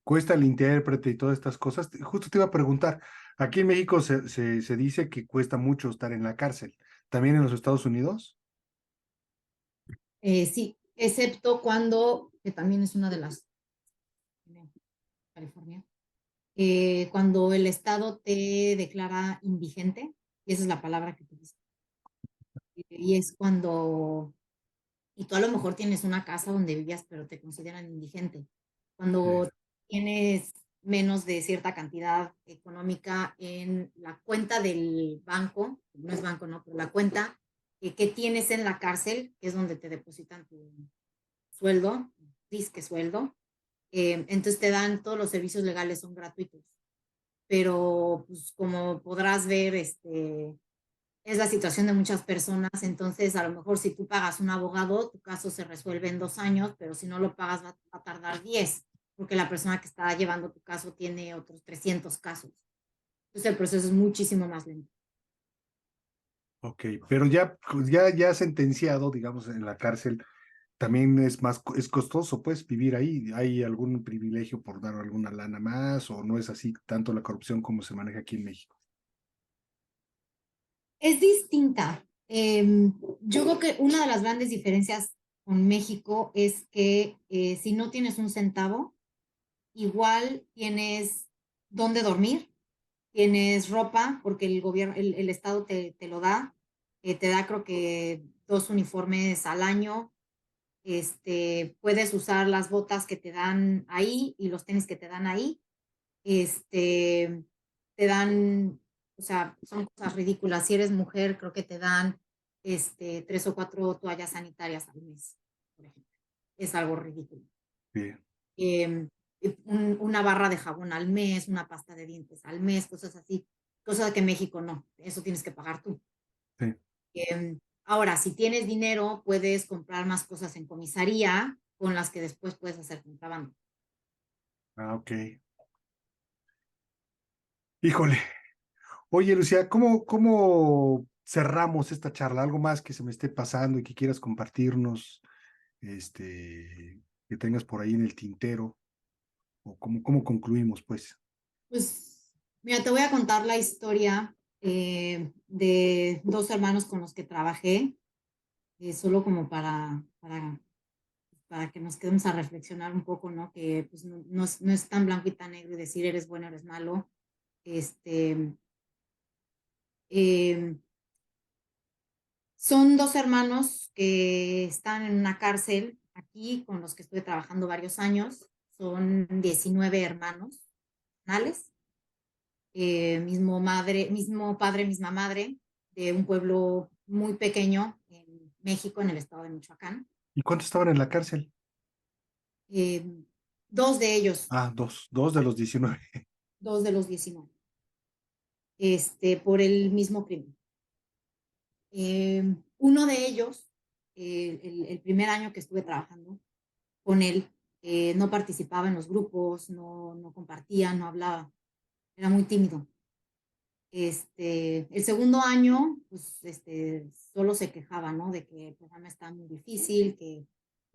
cuesta el intérprete y todas estas cosas. Justo te iba a preguntar, aquí en México se dice que cuesta mucho estar en la cárcel, ¿También en los Estados Unidos? Sí, excepto cuando, que también es una de las, California, cuando el Estado te declara indigente, y esa es la palabra que utiliza, y es cuando, y tú a lo mejor tienes una casa donde vivías, pero te consideran indigente. Sí. Cuando tienes menos de cierta cantidad económica en la cuenta del banco, no es banco, no, pero la cuenta que tienes en la cárcel, que es donde te depositan tu sueldo, disque sueldo, entonces te dan todos los servicios legales, son gratuitos. Pero pues como podrás ver, es la situación de muchas personas, entonces a lo mejor si tú pagas un abogado, tu caso se resuelve en 2 años, pero si no lo pagas va a tardar 10, porque la persona que está llevando tu caso tiene otros 300 casos. Entonces el proceso es muchísimo más lento. Ok, pero ya sentenciado, digamos, en la cárcel, también es costoso, pues, vivir ahí. ¿Hay algún privilegio por dar alguna lana más o no es así tanto la corrupción como se maneja aquí en México? Es distinta. Yo creo que una de las grandes diferencias con México es que si no tienes un centavo, igual tienes dónde dormir, tienes ropa, porque el gobierno, el Estado te lo da, te da creo que 2 uniformes al año, puedes usar las botas que te dan ahí y los tenis que te dan ahí, te dan, o sea, son cosas ridículas. Si eres mujer, creo que te dan 3 o 4 toallas sanitarias al mes, por ejemplo. Es algo ridículo. Bien, eh, una barra de jabón al mes, una pasta de dientes al mes, cosas así, cosas que en México no, eso tienes que pagar tú. sí. Ahora, si tienes dinero, puedes comprar más cosas en comisaría con las que después puedes hacer contrabando. Ah, ok. Híjole. Oye, Lucía, ¿cómo cerramos esta charla? ¿Algo más que se me esté pasando y que quieras compartirnos, que tengas por ahí en el tintero? ¿O cómo concluimos, pues? Pues, mira, te voy a contar la historia de 2 hermanos con los que trabajé, solo como para que nos quedemos a reflexionar un poco, ¿no? Que pues no es tan blanco y tan negro y decir eres bueno, eres malo. Este, eh, Son 2 hermanos que están en una cárcel aquí con los que estuve trabajando varios años. Son 19 hermanos, ¿nales? Mismo padre, misma madre, de un pueblo muy pequeño en México, en el estado de Michoacán. ¿Y cuántos estaban en la cárcel? Eh, dos de ellos, Ah, dos de los 19. 2 de los 19, por el mismo crimen. Uno de ellos, el primer año que estuve trabajando con él, no participaba en los grupos, no compartía, no hablaba, era muy tímido. El segundo año, pues, solo se quejaba, ¿no? De que el programa está muy difícil,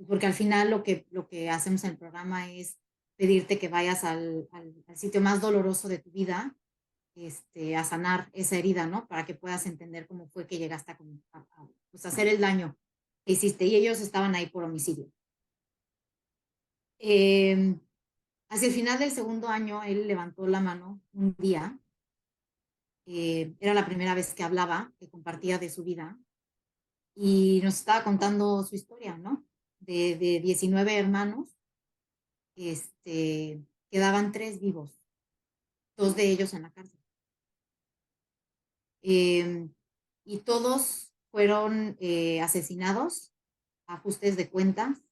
porque al final lo que hacemos en el programa es pedirte que vayas al sitio más doloroso de tu vida, a sanar esa herida, ¿no? Para que puedas entender cómo fue que llegaste pues, a hacer el daño que hiciste. Y ellos estaban ahí por homicidio. Eh, Hacia el final del segundo año, él levantó la mano un día. Era la primera vez que hablaba, que compartía de su vida. Y nos estaba contando su historia, ¿no? De 19 hermanos, quedaban 3 vivos, 2 de ellos en la cárcel. Y todos fueron asesinados, ajustes de cuentas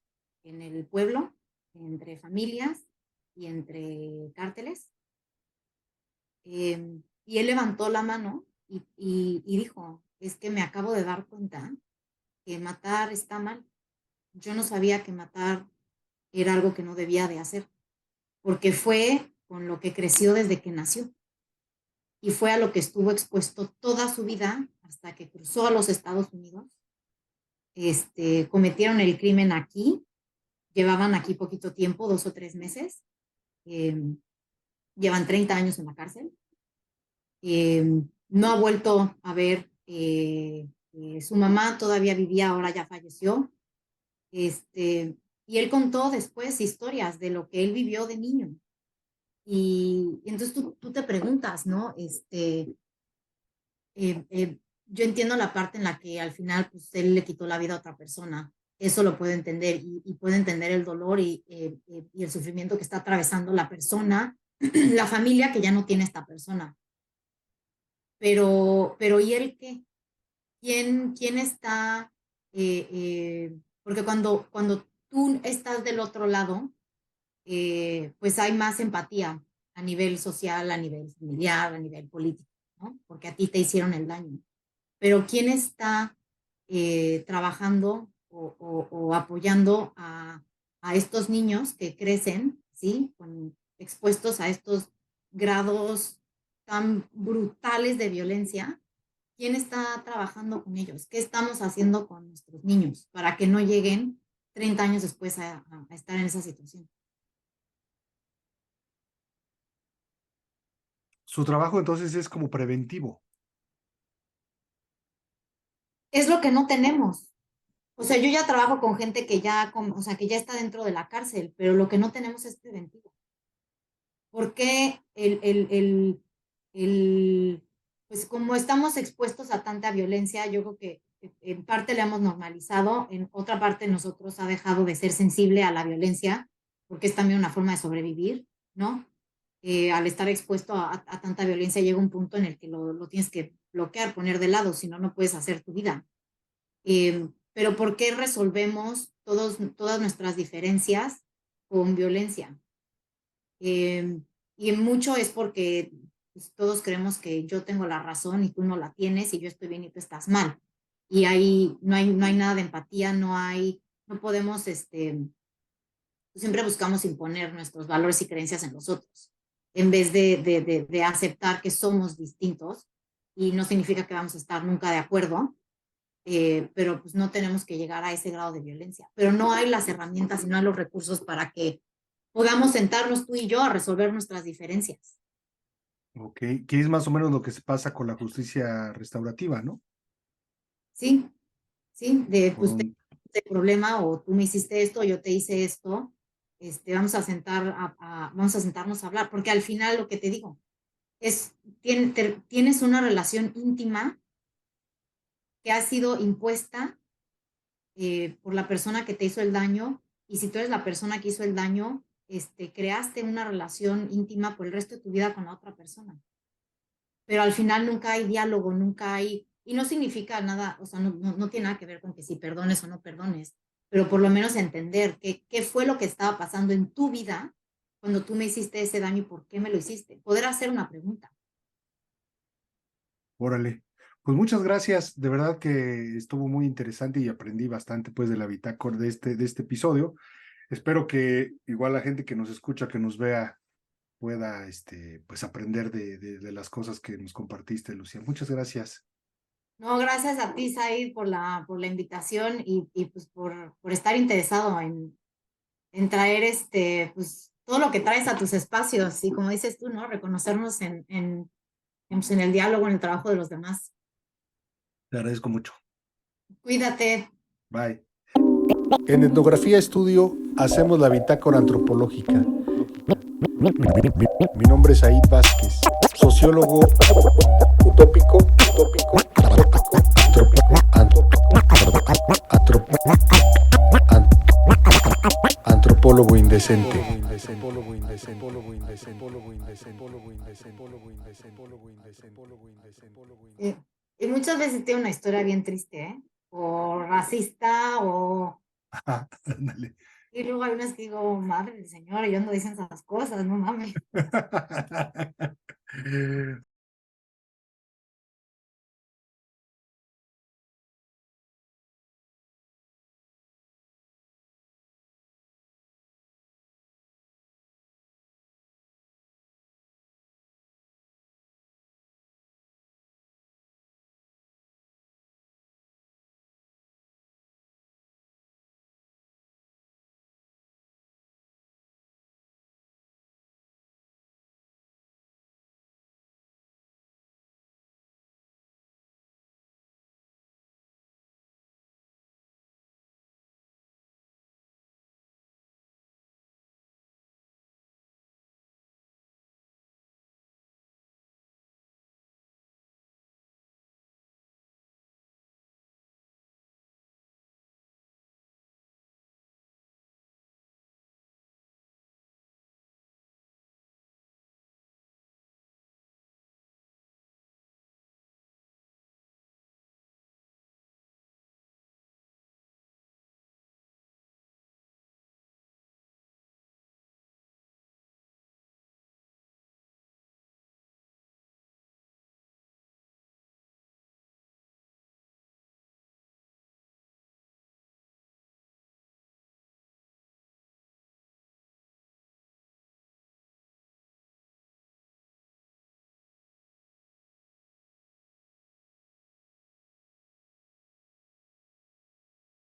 en el pueblo, entre familias y entre cárteles. Y él levantó la mano y dijo, es que me acabo de dar cuenta que matar está mal. Yo no sabía que matar era algo que no debía de hacer, porque fue con lo que creció desde que nació y fue a lo que estuvo expuesto toda su vida hasta que cruzó a los Estados Unidos. Cometieron el crimen aquí, llevaban aquí poquito tiempo, 2 o 3 meses, llevan 30 años en la cárcel. No ha vuelto a ver su mamá todavía vivía, ahora ya falleció. Y él contó después historias de lo que él vivió de niño. Y entonces tú te preguntas, ¿no? Yo entiendo la parte en la que al final pues, él le quitó la vida a otra persona. Eso lo puedo entender y puedo entender el dolor y el sufrimiento que está atravesando la persona, la familia que ya no tiene esta persona. Pero ¿y él qué? ¿Quién está? Porque cuando tú estás del otro lado, pues hay más empatía a nivel social, a nivel familiar, a nivel político, ¿no? Porque a ti te hicieron el daño. Pero ¿quién está trabajando o apoyando a estos niños que crecen, ¿sí? Expuestos a estos grados tan brutales de violencia? ¿Quién está trabajando con ellos? ¿Qué estamos haciendo con nuestros niños para que no lleguen 30 años después a estar en esa situación? Su trabajo entonces es como preventivo. Es lo que no tenemos. O sea, yo ya trabajo con gente que o sea, que ya está dentro de la cárcel, pero lo que no tenemos es preventivo. ¿Por qué pues como estamos expuestos a tanta violencia, yo creo que en parte la hemos normalizado, en otra parte nosotros ha dejado de ser sensible a la violencia, porque es también una forma de sobrevivir, ¿no? Al estar expuesto a tanta violencia llega un punto en el que lo tienes que bloquear, poner de lado, si no, no puedes hacer tu vida. Pero ¿por qué resolvemos todas nuestras diferencias con violencia? Y mucho es porque pues, todos creemos que yo tengo la razón y tú no la tienes y yo estoy bien y tú estás mal. Y ahí no hay nada de empatía, no podemos, siempre buscamos imponer nuestros valores y creencias en los otros, en vez de aceptar que somos distintos y no significa que vamos a estar nunca de acuerdo, pero pues no tenemos que llegar a ese grado de violencia. Pero no hay las herramientas y no hay los recursos para que podamos sentarnos tú y yo a resolver nuestras diferencias. Ok, que es más o menos lo que se pasa con la justicia restaurativa, ¿no? Sí, sí, Por pues un, este problema o tú me hiciste esto, yo te hice esto, vamos a sentarnos a hablar, porque al final lo que te digo es, tienes una relación íntima que ha sido impuesta por la persona que te hizo el daño, y si tú eres la persona que hizo el daño, creaste una relación íntima por el resto de tu vida con la otra persona. Pero al final nunca hay diálogo, nunca hay, y no significa nada, o sea, no tiene nada que ver con que si perdones o no perdones, pero por lo menos entender qué fue lo que estaba pasando en tu vida cuando tú me hiciste ese daño y por qué me lo hiciste. Poder hacer una pregunta. órale. Pues muchas gracias, de verdad que estuvo muy interesante y aprendí bastante pues de la bitácora de este episodio. Espero que igual la gente que nos escucha, que nos vea, pueda pues aprender de las cosas que nos compartiste, Lucía. Muchas gracias. No, gracias a ti, Said, por la invitación y pues por estar interesado en traer pues, todo lo que traes a tus espacios y como dices tú, ¿no? Reconocernos en el diálogo, en el trabajo de los demás. Te agradezco mucho. Cuídate. Bye. En Etnografía Estudio hacemos la bitácora antropológica. Mi nombre es Said Vázquez, sociólogo utópico, antropólogo indecente. Y muchas veces tiene una historia bien triste, ¿eh? O racista, Ándale. y luego hay unas que digo, madre del señor, yo no dicen esas cosas, no mames.